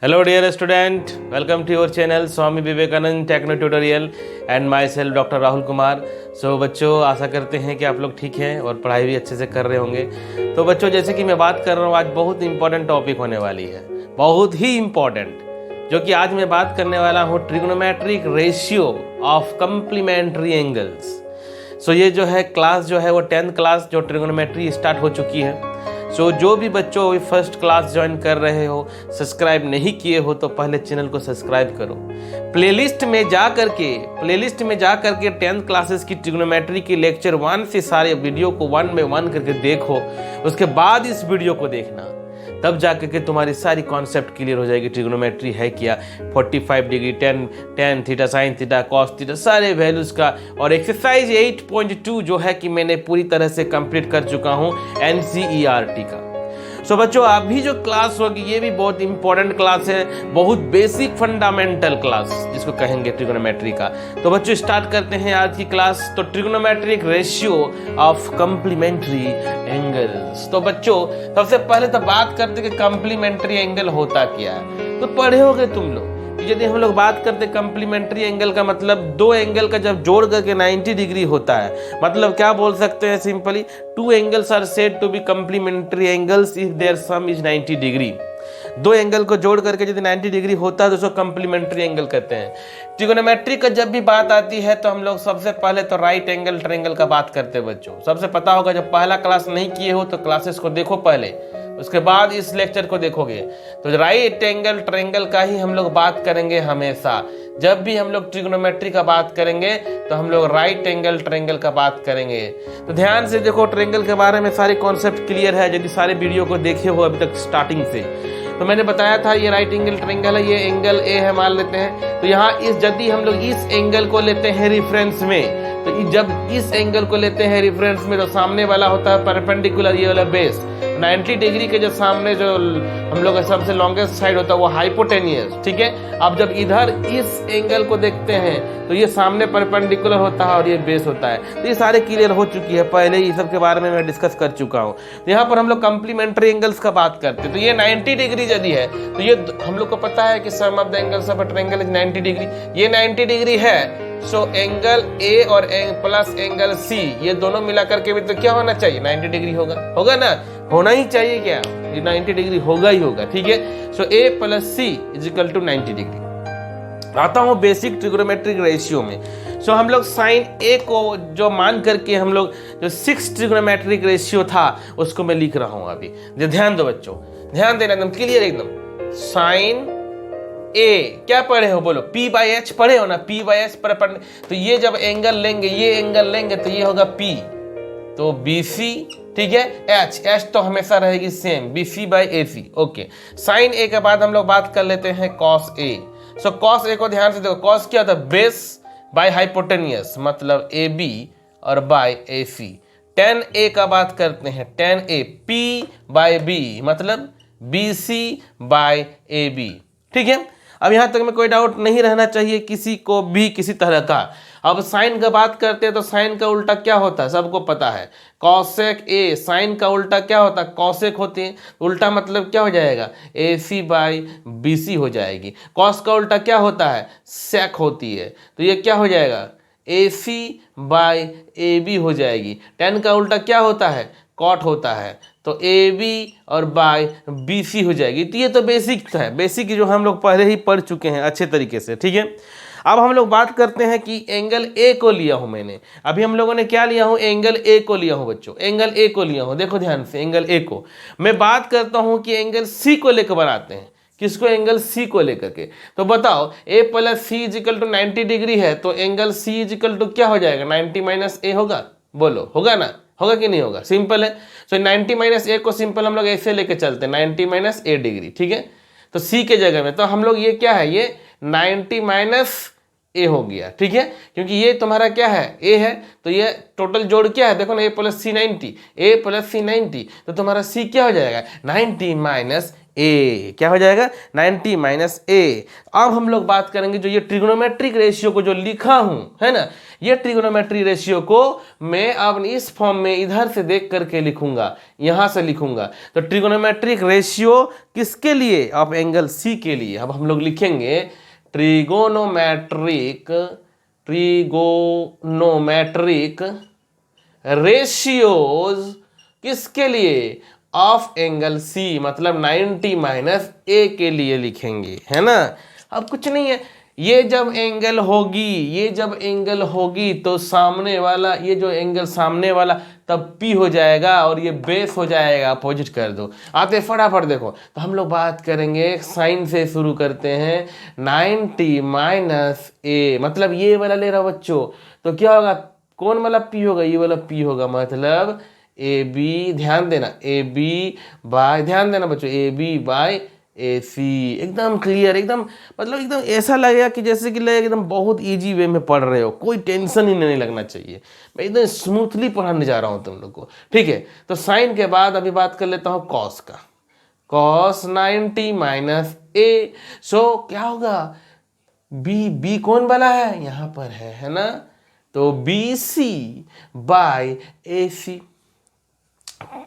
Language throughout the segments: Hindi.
Hello dear student, welcome to your channel Swami Vivekananda techno tutorial and myself doctor Rahul Kumar. So बच्चों, आशा करते हैं कि आप लोग ठीक हैं और पढ़ाई भी अच्छे से कर रहे होंगे। तो बच्चों, जैसे कि मैं बात कर रहा हूँ, आज बहुत इंपॉर्टेंट टॉपिक होने वाली है, बहुत ही इंपॉर्टेंट, जो कि आज मैं बात करने वाला हूँ trigonometric ratio of complementary angles. So ये जो है क्लास जो है वो 10th क्लास जो ट्रिग्नोमेट्री स्टार्ट हो चुकी है। सो जो भी बच्चों अभी फर्स्ट क्लास ज्वाइन कर रहे हो, सब्सक्राइब नहीं किए हो तो पहले चैनल को सब्सक्राइब करो। प्लेलिस्ट में जा करके 10th क्लासेस की ट्रिग्नोमेट्री की लेक्चर 1 से सारे वीडियो को 1 by 1 करके देखो। उसके बाद इस वीडियो को देखना, तब जा करके तुम्हारी सारी कॉन्सेप्ट क्लियर हो जाएगी। ट्रिग्नोमेट्री है क्या, 45 degree, tan theta, sine theta, cos theta, सारे वैल्यूज का। और एक्सरसाइज 8.2 जो है कि मैंने पूरी तरह से कंप्लीट कर चुका हूं NCERT का। सो बच्चों, अभी जो क्लास होगी ये भी बहुत इंपॉर्टेंट क्लास है, बहुत बेसिक फंडामेंटल क्लास जिसको कहेंगे ट्रिग्नोमेट्री का। तो बच्चों स्टार्ट करते हैं आज की क्लास। तो trigonometric ratio of complementary angles. तो बच्चों सबसे पहले तो बात करते हैं कि कंप्लीमेंट्री एंगल होता क्या है। तो पढ़े होगे तुम लोग, यदि हम लोग बात करते कंप्लीमेंट्री एंगल का मतलब दो एंगल का जब जोड़ करके 90 डिग्री होता है। मतलब क्या बोल सकते हैं simply, two angles are said to be complementary angles if their sum is 90 degree. दो एंगल को जोड़ करके यदि 90 डिग्री होता है तो उसको कंप्लीमेंट्री एंगल कहते हैं। ट्रिग्नोमेट्री का जब भी बात आती है तो हम लोग सबसे पहले तो राइट एंगल ट्रायंगल का बात करते हैं। बच्चों सबसे पता होगा, जब पहला क्लास नहीं किए हो तो क्लासेस को देखो पहले, उसके बाद इस लेक्चर को देखोगे। तो राइट एंगल ट्रायंगल का ही हम लोग बात करेंगे हमेशा। जब भी हम लोग ट्रिग्नोमेट्री का बात करेंगे तो हम लोग राइट एंगल ट्रायंगल का बात करेंगे। तो ध्यान से देखो, ट्रायंगल के बारे में सारे कॉन्सेप्ट क्लियर है यदि सारे वीडियो को देखे हो अभी तक स्टार्टिंग से। तो मैंने बताया था ये राइट एंगल ट्रायंगल है, ये एंगल ए है मान लेते हैं। तो यहाँ यदि हम लोग इस एंगल को लेते हैं रिफरेंस में, तो जब इस एंगल को लेते हैं रिफरेंस में तो सामने वाला होता है परपेंडिकुलर, ये वाला बेस 90 डिग्री के जो सामने जो हम लोग का सबसे लॉन्गेस्ट साइड होता है वो हाइपोटेनियस, ठीक है। अब जब इधर इस एंगल को देखते हैं तो ये सामने परपेंडिकुलर होता है और ये बेस होता है। तो ये सारे क्लियर हो चुकी है, पहले ही सब के बारे में मैं डिस्कस कर चुका हूँ। तो यहाँ पर हम लोग कंप्लीमेंट्री एंगल्स का बात करते हैं। तो ये 90 डिग्री यदि है तो ये हम लोग को पता है कि sum of the angles of a triangle is 90 degree. ये 90 डिग्री है। सो एंगल ए और प्लस एंगल सी ये दोनों मिलाकर के भी तो क्या होना चाहिए, 90 डिग्री होगा ना, होना ही चाहिए क्या, ये 90 डिग्री होगा ही होगा, ठीक है। So A plus C is equal to 90 degree. आता हूँ बेसिक ट्रिग्नोमेट्रिक रेशियो में। सो हम लोग साइन ए को जो मान करके हम लोग जो 6 ट्रिग्नोमेट्रिक रेशियो था उसको मैं लिख रहा हूँ अभी। ध्यान दो बच्चों, ध्यान देना, एकदम क्लियर, एकदम। साइन ए क्या पढ़े हो, बोलो, P/H पढ़े हो ना, P/H पर। तो ये जब एंगल लेंगे, ये एंगल लेंगे तो ये होगा P, तो BC, ठीक है। H तो हमेशा रहेगी सेम, BC/AC, ओके। साइन ए के बाद हम लोग बात कर लेते हैं cos A. So cos A को ध्यान से देखो, कॉस क्या होता है, बेस बाय हाइपोटेनियस, मतलब AB और बाय AC। tan ए का बात करते हैं, tan ए P/B मतलब BC/AB, ठीक है। अब यहां तक में कोई डाउट नहीं रहना चाहिए किसी को भी किसी तरह का। अब साइन का बात करते हैं तो साइन का उल्टा क्या होता है, सबको पता है, कॉसेक ए। साइन का उल्टा क्या होता है, कॉसेक होती है। उल्टा मतलब क्या हो जाएगा, AC/BC हो जाएगी। कॉस का उल्टा क्या होता है, सेक होती है, तो ये क्या हो जाएगा, AC/AB हो जाएगी। tan का उल्टा क्या होता है, कॉट होता है, तो AB और बाय BC हो जाएगी। तो ये तो बेसिक है, बेसिक जो हम लोग पहले ही पढ़ चुके हैं अच्छे तरीके से, ठीक है। अब हम लोग बात करते हैं कि एंगल ए को लिया हूं मैंने, अभी हम लोगों ने क्या लिया हूं, एंगल ए को लिया हूं बच्चों, एंगल ए को लिया हूं। देखो ध्यान से, एंगल ए को मैं बात करता हूं कि एंगल सी को लेकर बनाते हैं। किसको, एंगल सी को लेकर के। तो बताओ A + C = 90 डिग्री है, तो एंगल C = क्या हो जाएगा, 90 - A होगा, बोलो, होगा ना, होगा कि नहीं होगा, सिंपल है। सो 90 - A को सिंपल हम लोग ऐसे लेके चलते हैं, 90 - A डिग्री, ठीक है। तो C के जगह में तो हम लोग ये क्या है, ये 90 - A हो गया, ठीक है। क्योंकि ये तुम्हारा क्या है, A है, तो ये टोटल जोड़ क्या है, देखो ना, A + C 90, A + C 90, तो तुम्हारा C क्या हो जाएगा, 90 - ए, क्या हो जाएगा 90 माइनस ए। अब हम लोग बात करेंगे जो ये ट्रिग्नोमेट्रिक रेशियो को जो लिखा हूं, है ना, ये ट्रिग्नोमेट्रिक रेशियो को मैं अब इस फॉर्म में इधर से देख करके लिखूंगा, यहां से लिखूंगा। तो ट्रिग्नोमेट्रिक रेशियो किसके लिए? ऑफ एंगल सी के लिए। अब हम लोग लिखेंगे ट्रिगोनोमेट्रिक रेशियोज किसके लिए? ऑफ एंगल सी, मतलब 90 माइनस ए के लिए लिखेंगे, है ना। अब कुछ नहीं है, ये जब एंगल होगी तो सामने वाला, ये जो एंगल सामने वाला तब P हो जाएगा और ये बेस हो जाएगा। अपोजिट कर दो। आते फटाफट देखो, तो हम लोग बात करेंगे साइन से शुरू करते हैं। 90 माइनस ए, मतलब ये वाला ले रहा बच्चों, तो क्या होगा? कौन वाला P होगा? ये वाला P होगा, मतलब ए बी, ध्यान देना, ए बी बाय, ध्यान देना बच्चों, ए बी बाय ए सी। एकदम क्लियर, एकदम मतलब एकदम ऐसा लगेगा कि जैसे कि लगेगा एकदम बहुत इजी वे में पढ़ रहे हो, कोई टेंशन ही नहीं लगना चाहिए। मैं एकदम स्मूथली पढ़ाने जा रहा हूँ तुम लोग को, ठीक है। तो साइन के बाद अभी बात कर लेता हूँ कॉस का। कॉस 90 माइनस ए, सो क्या होगा? बी कौन वाला है? यहाँ पर है ना, तो बी सी बाय ए सी।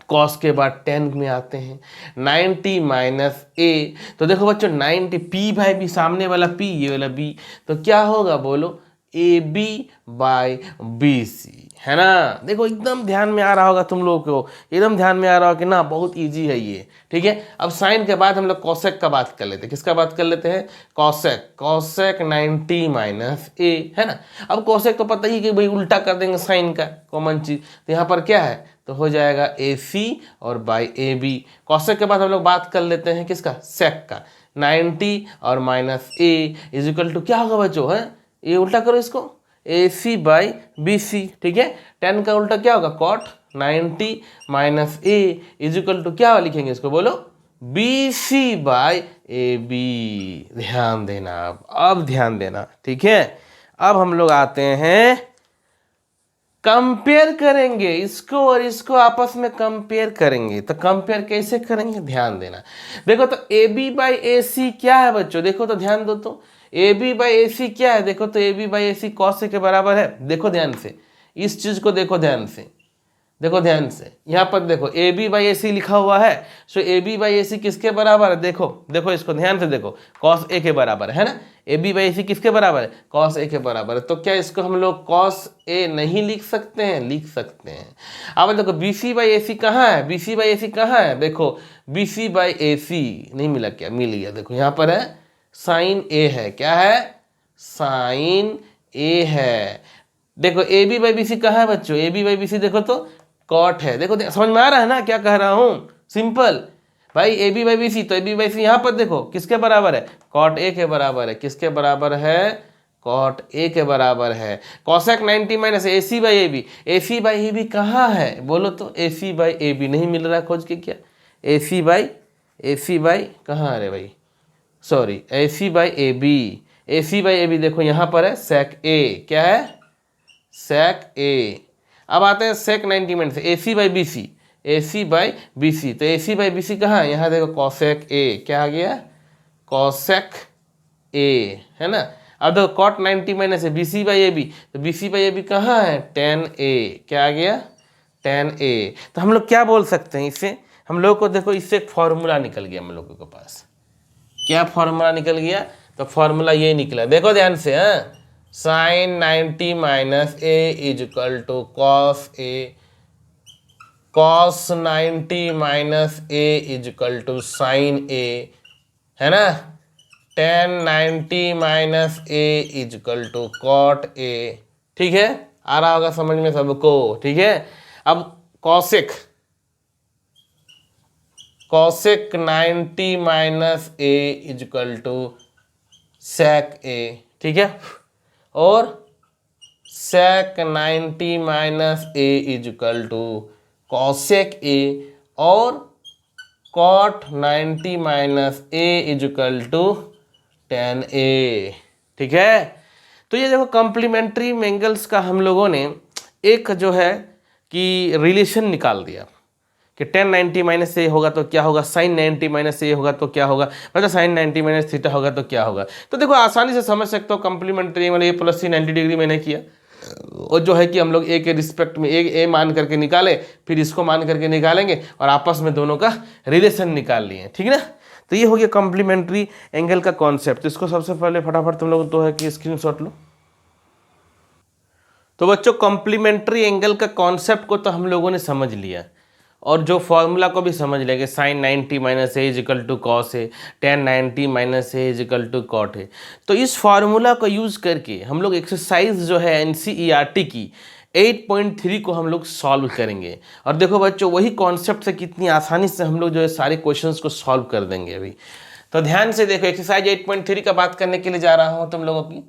कॉस के बाद 10 में आते हैं, 90 माइनस ए, तो देखो बच्चों 90 पी बाय बी, सामने वाला पी, ये वाला बी, तो क्या होगा बोलो? A B by B C, है ना। देखो एकदम ध्यान में आ रहा होगा तुम लोगों को, एकदम ध्यान में आ रहा होगा कि ना बहुत इजी है ये, ठीक है। अब साइन के बाद हम लोग कॉसेक का बात कर लेते हैं। किसका बात कर लेते हैं? कॉसेक 90 माइनस ए, है ना। अब कॉसेक तो पता ही कि भाई उल्टा कर देंगे साइन का, कॉमन चीज। तो यहाँ पर क्या है? तो हो जाएगा ए सी और बाई ए बी। कॉसेक के बाद हम लोग बात कर लेते हैं किसका? सेक का। 90 और minus A is equal to क्या होगा बच्चों? है, ये उल्टा करो इसको, ए सी बाई बी सी, ठीक है। 10 का उल्टा क्या होगा? Cot 90 minus A is equal to क्या लिखेंगे इसको बोलो? B C by A B. ध्यान देना, अब ध्यान देना, ठीक है। अब हम लोग आते हैं, कंपेयर करेंगे इसको और इसको, आपस में कंपेयर करेंगे। तो कंपेयर कैसे करेंगे? ध्यान देना। देखो तो ए बी बाई ए सी क्या है बच्चों? देखो तो ध्यान दो, तो ए बी बाई ए सी क्या है? देखो तो A B by A C cos के बराबर है। देखो ध्यान से, इस चीज को देखो ध्यान से, देखो ध्यान से, यहाँ पर देखो ए बी बाई ए सी लिखा हुआ है। So A B by A सी किसके बराबर है? देखो देखो इसको ध्यान से देखो, कॉस ए के बराबर है ना। ए बी बाई ए सी किसके बराबर है? कॉस ए के बराबर है। तो क्या इसको हम लोग कॉस ए नहीं लिख सकते हैं? लिख सकते हैं। अब देखो बी सी बाई ए सी कहाँ है? बी सी बाई ए सी कहाँ है? देखो बी सी बाई ए सी नहीं मिला क्या? मिल गया। देखो यहाँ पर है साइन ए है, क्या है? साइन ए है। देखो A B by B C कहाँ है बच्चों? A B by B C देखो तो कॉट है। देखो समझ में आ रहा है ना क्या कह रहा हूँ? सिंपल भाई, A B by B C, तो ए बी बाई सी यहाँ पर देखो किसके बराबर है? कॉट ए के बराबर है। किसके बराबर है? कॉट ए के बराबर है। Cosec 90 minus A C by A B, A C by A B कहाँ है बोलो तो? A C by A B नहीं मिल रहा, खोज के क्या? ए सी बाई कहाँ है रे भाई? Sorry, A C by A B, A C by A B देखो यहाँ पर है सेक ए, क्या है? सेक ए। अब आते हैं सेक 90 मिनट से, A C by B C, A C by B C, तो A C by B C कहाँ है? यहाँ देखो कॉसेक ए, क्या आ गया? कॉसेक ए, है ना। अब देखो कॉट 90 माइनस है B C by A B, तो B C by A B कहाँ है? tan ए, क्या आ गया? tan ए। तो हम लोग क्या बोल सकते हैं इससे? हम लोग को देखो इससे एक फॉर्मूला निकल गया हम लोगों के पास। क्या फॉर्मूला निकल गया? तो फॉर्मूला ये निकला, देखो ध्यान से, हाँ, sine 90 minus A is equal to cos A, cos 90 minus A is equal to sine A, है ना। tan 90 minus A is equal to cot A, ठीक है। आ रहा होगा समझ में सबको, ठीक है। अब cosec 90 minus A is equal to sec A, ठीक है। और sec 90 minus A is equal to cosec A, और cot 90 minus A is equal to tan A, ठीक है। तो ये देखो कॉम्प्लीमेंट्री एंगल्स का हम लोगों ने एक जो है कि रिलेशन निकाल दिया कि tan 90 माइनस ए होगा तो क्या होगा, sin 90 माइनस ए होगा तो क्या होगा, मतलब sin 90 माइनस थीटा होगा तो क्या होगा। तो देखो आसानी से समझ सकते हो, कॉम्प्लीमेंट्री मतलब ए प्लस सी 90 डिग्री मैंने किया, और जो है कि हम लोग ए के रिस्पेक्ट में ए मान करके निकाले, फिर इसको मान करके निकालेंगे और आपस में दोनों का रिलेशन निकाल लिए, ठीक है ना। तो ये हो गया कॉम्प्लीमेंट्री एंगल का कॉन्सेप्ट। तो इसको सबसे पहले फटाफट तुम लोग तो है कि स्क्रीनशॉट लो। तो बच्चों कॉम्प्लीमेंट्री एंगल का कॉन्सेप्ट को तो हम लोगों ने समझ लिया, और जो फॉर्मूला को भी समझ लेंगे, sine 90 minus A is equal to cos A, tan 90 minus A is equal to cot A. तो इस फार्मूला को यूज़ करके हम लोग एक्सरसाइज जो है एनसीईआरटी की 8.3 को हम लोग सॉल्व करेंगे। और देखो बच्चों वही कॉन्सेप्ट से कितनी आसानी से हम लोग जो है सारे क्वेश्चंस को सॉल्व कर देंगे अभी। तो ध्यान से देखो, एक्सरसाइज 8.3 का बात करने के लिए जा रहा हूँ तुम लोगों की।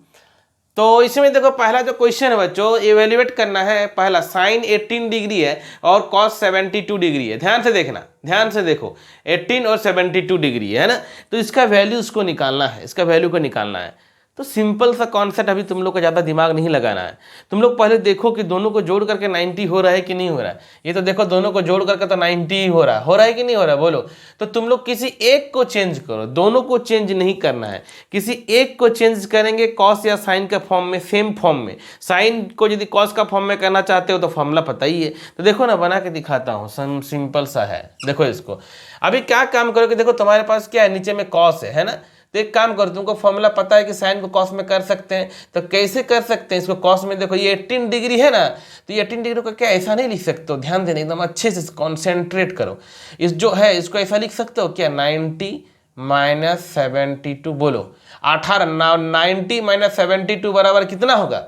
तो इसमें देखो पहला जो क्वेश्चन है बच्चों, इवेल्युएट करना है, पहला साइन 18 डिग्री है और कॉस 72 डिग्री है। ध्यान से देखना, ध्यान से देखो, 18 और 72 डिग्री है ना। तो इसका वैल्यू उसको निकालना है, इसका वैल्यू को निकालना है। तो सिंपल सा कॉन्सेप्ट, अभी तुम लोग को ज़्यादा दिमाग नहीं लगाना है। तुम लोग पहले देखो कि दोनों को जोड़ करके 90 हो रहा है कि नहीं हो रहा है। ये तो देखो दोनों को जोड़ करके तो 90 ही हो रहा है कि नहीं हो रहा है, बोलो। तो तुम लोग किसी एक को चेंज करो, दोनों को चेंज नहीं करना है, किसी एक को चेंज करेंगे कॉस या साइन का फॉर्म में, सेम फॉर्म में। साइन को यदि कॉस का फॉर्म में करना चाहते हो तो फॉर्मूला पता ही है। तो देखो ना, बना के दिखाता हूँ, सिंपल सा है। देखो इसको अभी क्या काम करोगे, देखो तुम्हारे पास क्या है, नीचे में कॉस है ना। तो एक काम करो, तुमको फॉर्मूला पता है कि साइन को कॉस में कर सकते हैं, तो कैसे कर सकते हैं इसको कॉस में। देखो ये 18 डिग्री है ना, तो ये 18 डिग्री को क्या ऐसा नहीं लिख सकते हो, ध्यान देना, एकदम अच्छे से कॉन्सेंट्रेट करो। इस जो है इसको ऐसा लिख सकते हो क्या, 90 माइनस 72, बोलो 18, 90 माइनस 72 बराबर कितना होगा,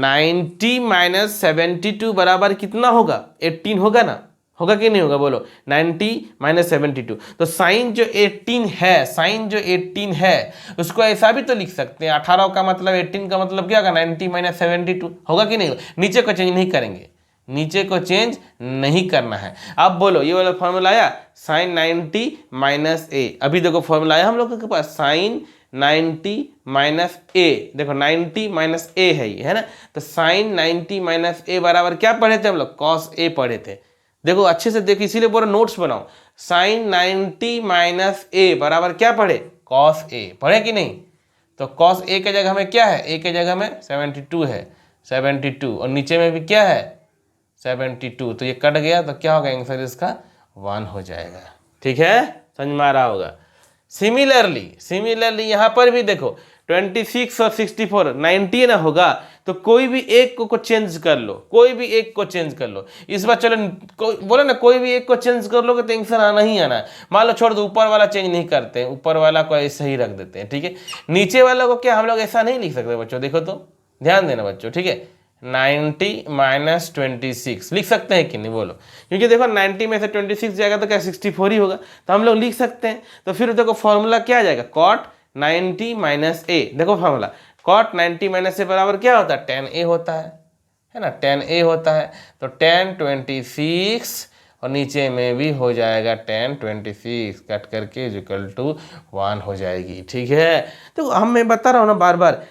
90 माइनस 72 बराबर कितना होगा, 18 होगा ना, होगा कि नहीं होगा, बोलो 90 माइनस 72। तो साइन जो 18 है, साइन जो 18 है उसको ऐसा भी तो लिख सकते हैं, 18 का मतलब 18 का मतलब क्या होगा, 90 माइनस 72 होगा कि नहीं होगा। नीचे को चेंज नहीं करेंगे, नीचे को चेंज नहीं करना है। अब बोलो ये वाला फॉर्मूला आया, साइन 90 माइनस ए। अभी देखो फॉर्मूला आया हम लोगों के पास, साइन 90 माइनस ए, देखो 90 माइनस ए है ये, है ना। तो साइन 90 माइनस ए बराबर क्या पढ़े थे हम लोग, कॉस ए पढ़े थे। देखो अच्छे से देखो, इसीलिए पूरा नोट्स बनाओ। साइन 90 माइनस ए बराबर क्या पढ़े, कॉस ए पढ़े कि नहीं। तो कॉस ए के जगह में क्या है, ए के जगह में 72 है, 72, और नीचे में भी क्या है 72। तो ये कट गया, तो क्या होगा आंसर इसका 1 हो जाएगा। ठीक है, समझ में आ रहा होगा। सिमिलरली यहाँ पर भी देखो 26 और 64, 90 ना होगा, तो कोई भी एक को चेंज कर लो, कोई भी एक को चेंज कर लो। इस बार चलो बोलो ना, कोई भी एक को चेंज कर लोगे तो आंसर आना ही आना है। मान लो छोड़ दो, ऊपर वाला चेंज नहीं करते हैं, ऊपर वाला को ऐसे ही रख देते हैं, ठीक है। नीचे वाला को क्या हम लोग ऐसा नहीं लिख सकते बच्चों, देखो तो ध्यान देना बच्चों, ठीक है। 90 माइनस 26 लिख सकते हैं कि नहीं, बोलो। क्योंकि देखो 90 में से 26 जाएगा तो क्या 64 ही होगा, तो हम लोग लिख सकते हैं। तो फिर देखो फॉर्मूला क्या आ जाएगा, कॉट 90 माइनस ए। देखो फॉर्मूला कॉट 90 माइनस ए बराबर क्या होता है, tan a होता है ना, tan a होता है। तो tan 26 और नीचे में भी हो जाएगा tan 26, कट करके इक्वल टू 1 हो जाएगी। ठीक है, तो मैं बता रहा हूँ ना बार बार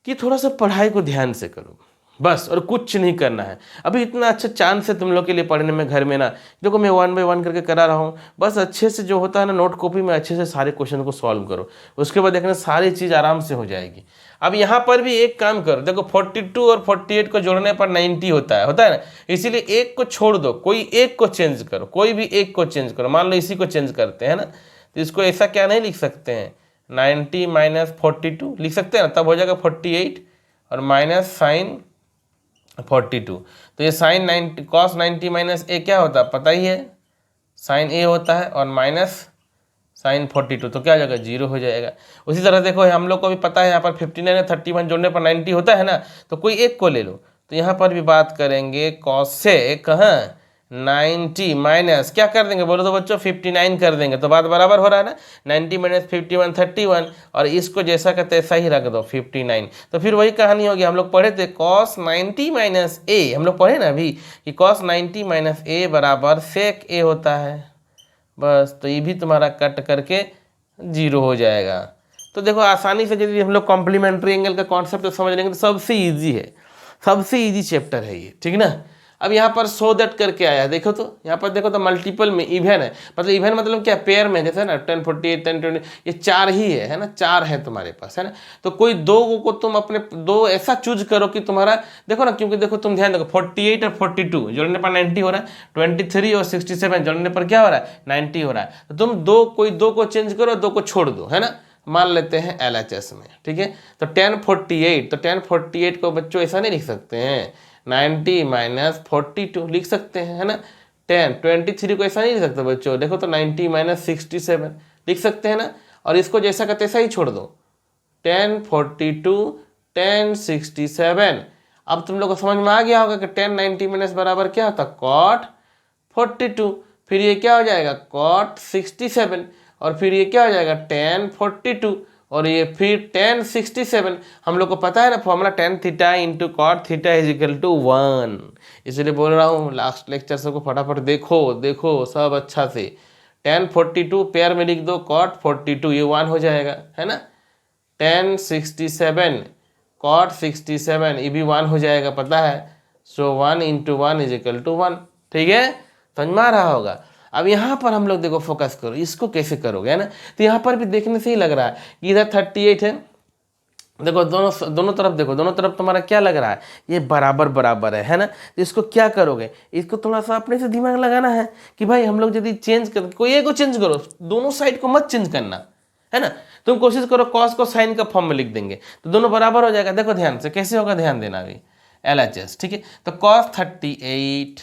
कि थोड़ा सा पढ़ाई को ध्यान से करो बस, और कुछ नहीं करना है। अभी इतना अच्छा चांस है तुम लोग के लिए पढ़ने में घर में ना, देखो मैं 1 बाय 1 करके करा रहा हूँ। बस अच्छे से जो होता है ना, नोट कॉपी में अच्छे से सारे क्वेश्चन को सॉल्व करो, उसके बाद देखना सारी चीज़ आराम से हो जाएगी। अब यहाँ पर भी एक काम करो, देखो 42 और 48 को जोड़ने पर 90 होता है ना, इसीलिए एक को छोड़ दो, कोई एक को चेंज करो, कोई भी एक को चेंज करो। मान लो इसी को चेंज करते हैं ना, तो इसको ऐसा क्या नहीं लिख सकते हैं, 90 माइनस 42 लिख सकते हैं ना, तब हो जाएगा 48 और माइनस साइन 42। तो ये साइन 90 कॉस 90 माइनस ए क्या होता है पता ही है, साइन ए होता है, और माइनस साइन 42, तो क्या हो जाएगा 0 हो जाएगा। उसी तरह देखो हम लोग को भी पता है यहाँ पर 59 और 31 जोड़ने पर 90 होता है ना, तो कोई एक को ले लो। तो यहाँ पर भी बात करेंगे कॉस से कहाँ 90 माइनस क्या कर देंगे, बोलो तो बच्चों 59 कर देंगे, तो बात बराबर हो रहा है ना। 90 माइनस 51 31, और इसको जैसा का तैसा ही रख दो 59। तो फिर वही कहानी होगी, हम लोग पढ़े थे कॉस 90 माइनस ए, हम लोग पढ़े ना अभी कि कॉस 90 माइनस ए बराबर सेक ए होता है बस। तो ये भी तुम्हारा कट करके 0 हो जाएगा। तो देखो आसानी से यदि हम लोग कॉम्प्लीमेंट्री एंगल का कॉन्सेप्ट समझ लेंगे तो सबसे ईजी है, सबसे ईजी चैप्टर है ये, ठीक ना। अब यहाँ पर सो दैट करके आया, देखो तो यहाँ पर देखो तो मल्टीपल में इवन है, मतलब इवन मतलब क्या, पेयर में, जैसे ना 10 48 10 20, ये 4 ही है ना, 4 है तुम्हारे पास, है ना। तो कोई दो को तुम अपने दो ऐसा चूज करो कि तुम्हारा, देखो ना, क्योंकि देखो तुम ध्यान देखो 48 और 42 जोड़ने पर 90 हो रहा है, 23 और 67 जोड़ने पर क्या हो रहा है, 90 हो रहा है। तो तुम कोई दो को चेंज करो, दो को छोड़ दो, है ना। मान लेते हैं LHS में, ठीक है। तो 1048, तो 1048 को बच्चों ऐसा नहीं लिख सकते हैं, 90 माइनस 42 लिख सकते हैं, है ना। 1023 को ऐसा नहीं लिख सकते बच्चों, देखो तो 90 माइनस 67 लिख सकते हैं ना। और इसको जैसा का तैसा ही छोड़ दो, 1042 1067। अब तुम लोग को समझ में आ गया होगा कि 1090 माइनस बराबर क्या होता है, cot 42, फिर ये क्या हो जाएगा, cot 67, और फिर ये क्या हो जाएगा 1042, और ये फिर 1067। हम लोग को पता है ना formula, tan theta into cot theta is equal to 1। इसलिए बोल रहा हूँ लास्ट लेक्चर सबको फटाफट देखो देखो सब अच्छा से। 1042 पेयर में लिख दो, cot 42 ये 1 हो जाएगा, है ना। 1067 cot 67 ये भी 1 हो जाएगा, पता है। सो 1 इंटू 1 इज इक्वल टू 1, ठीक है, समझ में आ रहा होगा। अब यहाँ पर हम लोग देखो फोकस करो, इसको कैसे करोगे, है ना। तो यहाँ पर भी देखने से ही लग रहा है कि इधर 38 है, देखो दोनों तरफ देखो, दोनों तरफ तुम्हारा क्या लग रहा है, ये बराबर बराबर है ना। तो इसको क्या करोगे, इसको थोड़ा सा अपने से दिमाग लगाना है कि भाई हम लोग यदि चेंज कर, कोई एक को चेंज करो, दोनों साइड को मत चेंज करना, है ना। तुम कोशिश करो कॉस को साइन का फॉर्म में लिख देंगे तो दोनों बराबर हो जाएगा। देखो ध्यान से कैसे होगा, ध्यान देना अभी, LHS, ठीक है। तो cos 38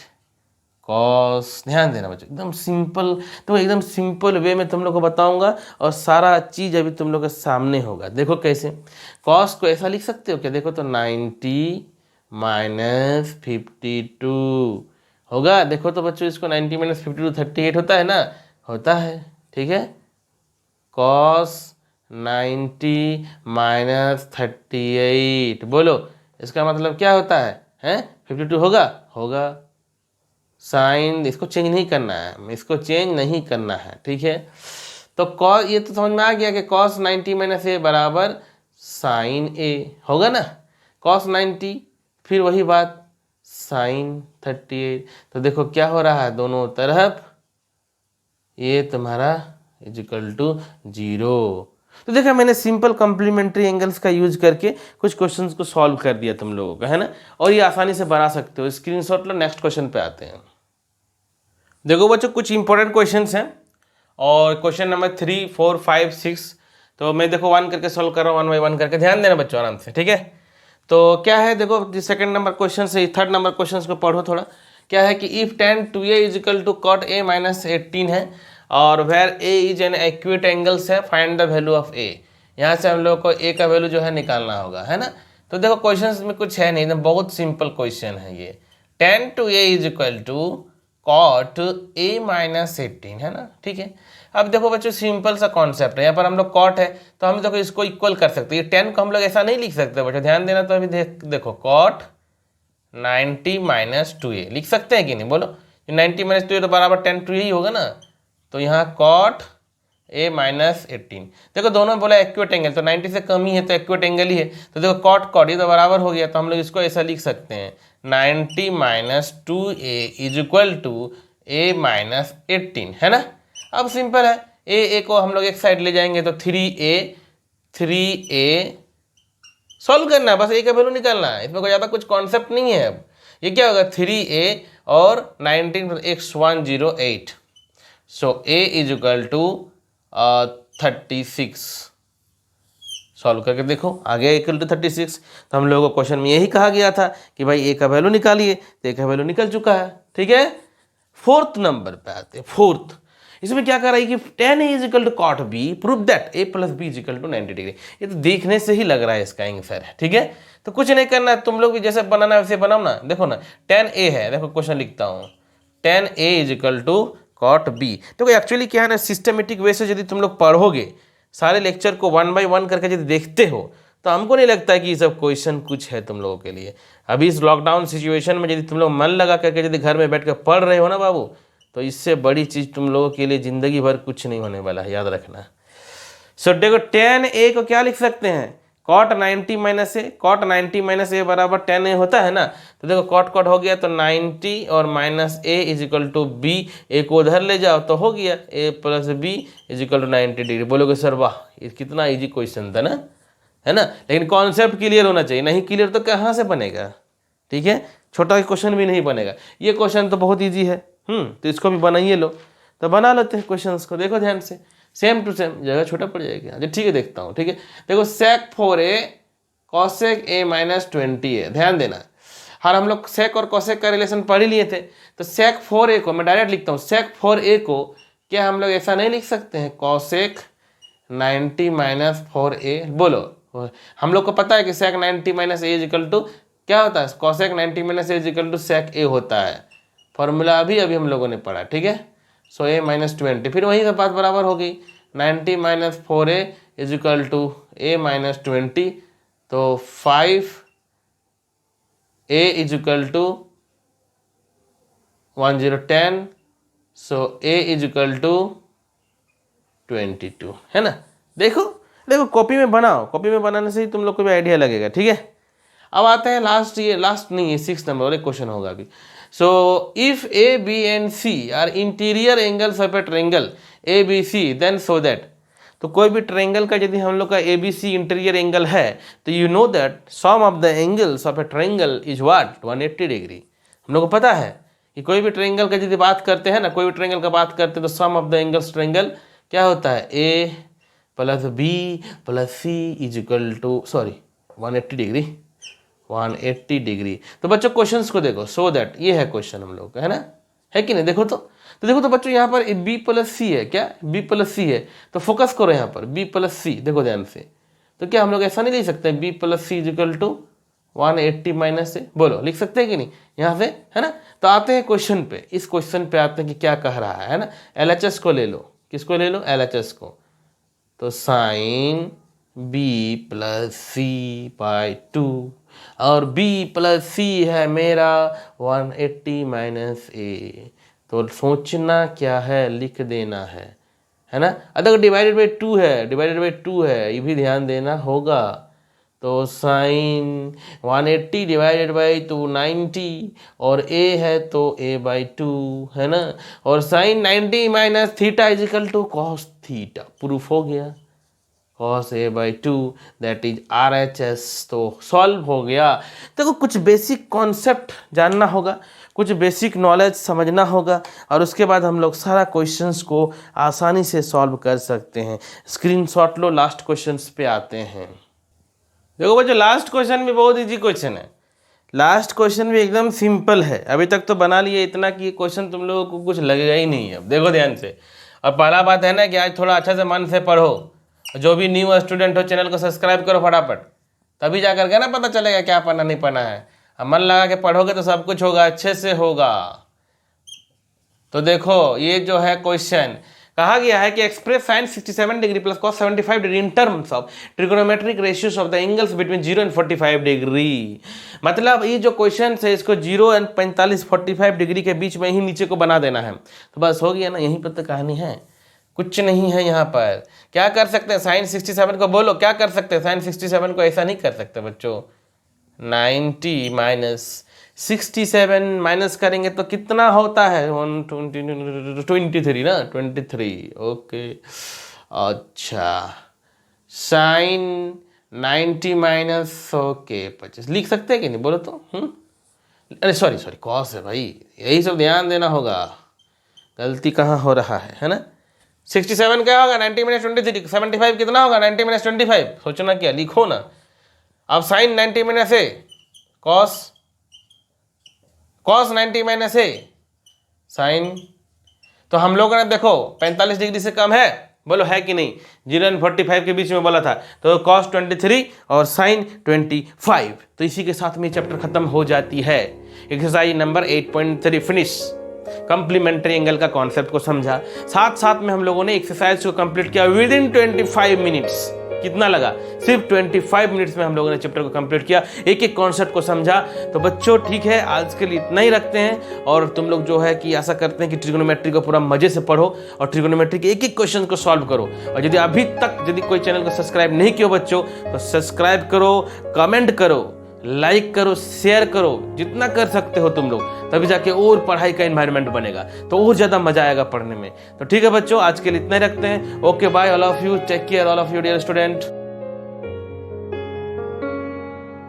कॉस, ध्यान देना बच्चों, एकदम सिंपल, तो एकदम सिंपल वे में तुम लोग को बताऊंगा और सारा चीज अभी तुम लोग के सामने होगा। देखो कैसे, कॉस को ऐसा लिख सकते हो क्या, देखो तो 90 माइनस 52 होगा। देखो तो बच्चों इसको 90 माइनस 52 38 होता है ना, होता है, ठीक है। कॉस 90 माइनस 38, बोलो इसका मतलब क्या होता है 52 होगा। साइन इसको चेंज नहीं करना है, इसको चेंज नहीं करना है, ठीक है। तो कॉस, ये तो समझ में आ गया कि cos 90 माइनस ए बराबर साइन ए होगा ना, cos 90 फिर वही बात साइन 38। तो देखो क्या हो रहा है, दोनों तरफ ये तुम्हारा इज इक्वल टू 0। तो देखा मैंने सिंपल कॉम्प्लीमेंट्री एंगल्स का यूज करके कुछ क्वेश्चंस को सॉल्व कर दिया तुम लोगों का, है ना। और ये आसानी से बना सकते हो, स्क्रीनशॉट लो। नेक्स्ट क्वेश्चन पे आते हैं। देखो बच्चों कुछ इंपॉर्टेंट क्वेश्चंस हैं और क्वेश्चन नंबर 3 4 5 6, तो मैं देखो 1 करके सॉल्व कर रहा हूँ, 1 बाई 1 करके, ध्यान देना बच्चों आराम से, ठीक है। तो क्या है, देखो सेकंड नंबर क्वेश्चन से थर्ड नंबर क्वेश्चन को पढ़ो थोड़ा। क्या है कि if tan 2a is equal to cot a minus 18 है और where a is an acute angles है, find the value of a। यहाँ से हम लोग को a का वैल्यू जो है निकालना होगा, है ना। तो देखो क्वेश्चन में कुछ है नहीं, बहुत सिंपल क्वेश्चन है ये। tan 2a is equal to cot a minus 18, है ना, ठीक है। अब देखो बच्चों सिंपल सा कॉन्सेप्ट है, यहाँ पर हम लोग cot है तो हम देखो इसको इक्वल कर सकते हैं, 10 को हम लोग ऐसा नहीं लिख सकते बच्चों, ध्यान देना। तो अभी देखो cot 90 माइनस 2a लिख सकते हैं कि नहीं, बोलो। 90 माइनस 2a तो बराबर 10 2a ही होगा ना। तो यहाँ cot a माइनस 18, देखो दोनों बोला एक्यूट एंगल, तो 90 से कम ही है तो एक्यूट एंगल ही है। तो देखो cot ये तो बराबर हो गया, तो हम लोग इसको ऐसा लिख सकते हैं 90 minus 2a is equal to a minus 18, है ना। अब सिंपल है, a को हम लोग एक साइड ले जाएंगे तो 3a सॉल्व करना है, बस a का वैल्यू निकालना है, इसमें कोई ज़्यादा कुछ कॉन्सेप्ट नहीं है। अब ये क्या होगा 3a और 19 x 108, so a is equal to 36। Solve करके देखो आ गया इक्वल टू 36। तो हम लोगों को क्वेश्चन में यही कहा गया था कि भाई a का वैल्यू निकालिए, तो a का वैल्यू निकल चुका है, ठीक है। फोर्थ नंबर पे आते हैं। फोर्थ इसमें क्या कर रहा है कि tan a is equal to cot b, prove that a plus B is equal to 90 degree. ये तो देखने से ही लग रहा है इसका आंसर है, ठीक है। तो कुछ नहीं करना है, तुम लोग भी जैसे बनाना है वैसे बनाओ ना। देखो ना tan a है, देखो क्वेश्चन लिखता हूँ, tan a is equal to cot b। तो एक्चुअली क्या है ना, सिस्टमेटिक वे से यदि तुम लोग पढ़ोगे, सारे लेक्चर को 1 बाई 1 करके यदि देखते हो, तो हमको नहीं लगता है कि ये सब क्वेश्चन कुछ है तुम लोगों के लिए। अभी इस लॉकडाउन सिचुएशन में यदि तुम लोग मन लगा करके यदि घर में बैठ कर पढ़ रहे हो ना बाबू, तो इससे बड़ी चीज़ तुम लोगों के लिए ज़िंदगी भर कुछ नहीं होने वाला है, याद रखना। सो देखो tan a को क्या लिख सकते हैं, cot 90 माइनस ए, cot 90 माइनस ए बराबर tan a होता है ना। तो देखो कॉट कॉट हो गया, तो 90 और minus A is equal to B, A को उधर ले जाओ तो हो गया A plus B is equal to 90 degree. बोलोगे सर वाह ये कितना इजी क्वेश्चन था ना, है ना, लेकिन कॉन्सेप्ट क्लियर होना चाहिए, नहीं क्लियर तो कहाँ से बनेगा, ठीक है, छोटा क्वेश्चन भी नहीं बनेगा। ये क्वेश्चन तो बहुत ईजी है, तो इसको भी बनाइए लो, तो बना लेते हैं क्वेश्चंस को, देखो ध्यान से, सेम टू सेम, जगह छोटा पड़ जाएगा। अच्छा ठीक है देखता हूँ, ठीक है, देखो sec 4a cosec a minus 20 है, ध्यान देना। हर हम लोग sec और cosec का रिलेशन पढ़ ही लिए थे, तो sec 4a को मैं डायरेक्ट लिखता हूँ, sec 4a को क्या हम लोग ऐसा नहीं लिख सकते हैं, cosec 90 माइनस 4a, बोलो हम लोग को पता है कि sec 90 minus a is equal to क्या होता है, cosec 90 minus a is equal to sec a होता है, फॉर्मूला अभी हम लोगों ने पढ़ा, ठीक है। सो a माइनस 20, फिर वही सब बात बराबर हो गई, 90 minus 4a is equal to a minus 20, तो 5a is equal to 1010, so a is equal to 22, है ना। देखो देखो कॉपी में बनाओ, कॉपी में बनाने से ही तुम लोग को भी आइडिया लगेगा, ठीक है। अब आते हैं लास्ट, ये लास्ट नहीं है 6 नंबर और एक क्वेश्चन होगा अभी। So if A B and C are interior angles of a triangle A B C then so that, तो कोई भी ट्रायंगल का यदि हम लोग का A B C interior angle है, तो you know that sum of the angles of a triangle is what 180 degree. हम लोग को पता है कि कोई भी ट्रायंगल का यदि बात करते हैं ना, कोई भी ट्रायंगल का बात करते हैं तो sum of the angles triangle क्या होता है, A plus B plus C is equal to 180 degree, 180 degree. तो बच्चों क्वेश्चंस को देखो, सो दैट ये है क्वेश्चन हम लोग का, है ना, है कि नहीं, देखो तो देखो तो बच्चों यहाँ पर b प्लस सी है, क्या b प्लस सी है, तो फोकस करो यहाँ पर b प्लस सी, देखो ध्यान से, तो क्या हम लोग ऐसा नहीं लिख सकते b plus C is equal to 180 minus से, बोलो लिख सकते हैं कि नहीं यहाँ से, है ना। तो आते हैं क्वेश्चन पे, इस क्वेश्चन पे आते हैं कि क्या कह रहा है ना। LHS को ले लो, किसको ले लो, LHS को, तो sine b plus C by 2 और b प्लस सी है मेरा 180 माइनस ए, तो सोचना क्या है, लिख देना है ना। अगर डिवाइडेड बाई 2 है, डिवाइडेड बाई 2 है, ये भी ध्यान देना होगा, तो साइन 180 डिवाइडेड बाई 290 और a है तो a बाई 2, है ना, और sine 90 minus theta is equal to cos theta, proof हो गया, cos a बाई 2 दैट इज RHS, तो सॉल्व हो गया। देखो कुछ बेसिक कॉन्सेप्ट जानना होगा, कुछ बेसिक नॉलेज समझना होगा, और उसके बाद हम लोग सारा क्वेश्चंस को आसानी से सॉल्व कर सकते हैं। स्क्रीनशॉट लो, लास्ट क्वेश्चंस पे आते हैं। देखो बच्चों लास्ट क्वेश्चन भी बहुत इजी क्वेश्चन है, लास्ट क्वेश्चन भी एकदम सिंपल है। अभी तक तो बना लिए इतना कि क्वेश्चन तुम लोगों को कुछ लगेगा ही नहीं है। अब देखो ध्यान से, और पहला बात है ना कि आज थोड़ा अच्छा से मन से पढ़ो, जो भी न्यू स्टूडेंट हो चैनल को सब्सक्राइब करो फटाफट, तभी जा करके ना पता चलेगा क्या पढ़ना नहीं पढ़ना है। अब मन लगा के पढ़ोगे तो सब कुछ होगा, अच्छे से होगा। तो देखो ये जो है क्वेश्चन, कहा गया है कि express sine 67 degree plus cos 75 degree in terms of trigonometric ratios of the angles between 0 and 45 degree. मतलब ये जो क्वेश्चन है इसको 0 एंड 45 डिग्री के बीच में ही नीचे को बना देना है, तो बस हो गया ना, यहीं पर तो कहानी है, कुछ नहीं है यहाँ पर। क्या कर सकते हैं, साइन 67 को बोलो क्या कर सकते हैं, साइन 67 को ऐसा नहीं कर सकते बच्चों, 90 माइनस 67 माइनस करेंगे तो कितना होता है 123 ना, 23, ओके। अच्छा साइन 90 माइनस ओके 25 लिख सकते हैं कि नहीं, बोलो तो। अरे सॉरी कॉस है भाई, यही सब ध्यान देना होगा, गलती कहाँ हो रहा है ना। 67 क्या होगा, 90 माइनस 23, 75 कितना होगा, 90 माइनस 25, सोचना क्या, लिखो ना। अब साइन 90 माइनस ए कॉस 90 माइनस ए साइन, तो हम लोगों ने देखो 45 डिग्री से कम है, बोलो है कि नहीं, 0 एंड 45 के बीच में बोला था, तो cos 23 और sin 25। तो इसी के साथ में चैप्टर खत्म हो जाती है। Exercise number 8.3 finish. Complementary angle का कॉन्सेप्ट को समझा, साथ साथ में हम लोगों ने एक्सरसाइज को कंप्लीट किया विद इन 25 मिनट्स। कितना लगा, सिर्फ 25 मिनट्स में हम लोगों ने चैप्टर को कंप्लीट किया, एक एक कॉन्सेप्ट को समझा। तो बच्चों ठीक है, आज के लिए इतना ही रखते हैं, और तुम लोग जो है कि आशा करते हैं कि ट्रिगोनोमेट्री को पूरा मजे से पढ़ो और ट्रिगोनोमेट्री के एक एक क्वेश्चन को सॉल्व करो। और यदि अभी तक कोई चैनल को सब्सक्राइब नहीं किया बच्चों, तो सब्सक्राइब करो, कमेंट करो, लाइक करो, शेयर करो, जितना कर सकते हो तुम लोग, तभी जाके और पढ़ाई का एनवायरनमेंट बनेगा, तो और ज़्यादा मजा आएगा पढ़ने में। तो ठीक है बच्चों, आज के लिए इतना ही रखते हैं। Okay bye, all of you, take care all of you dear student.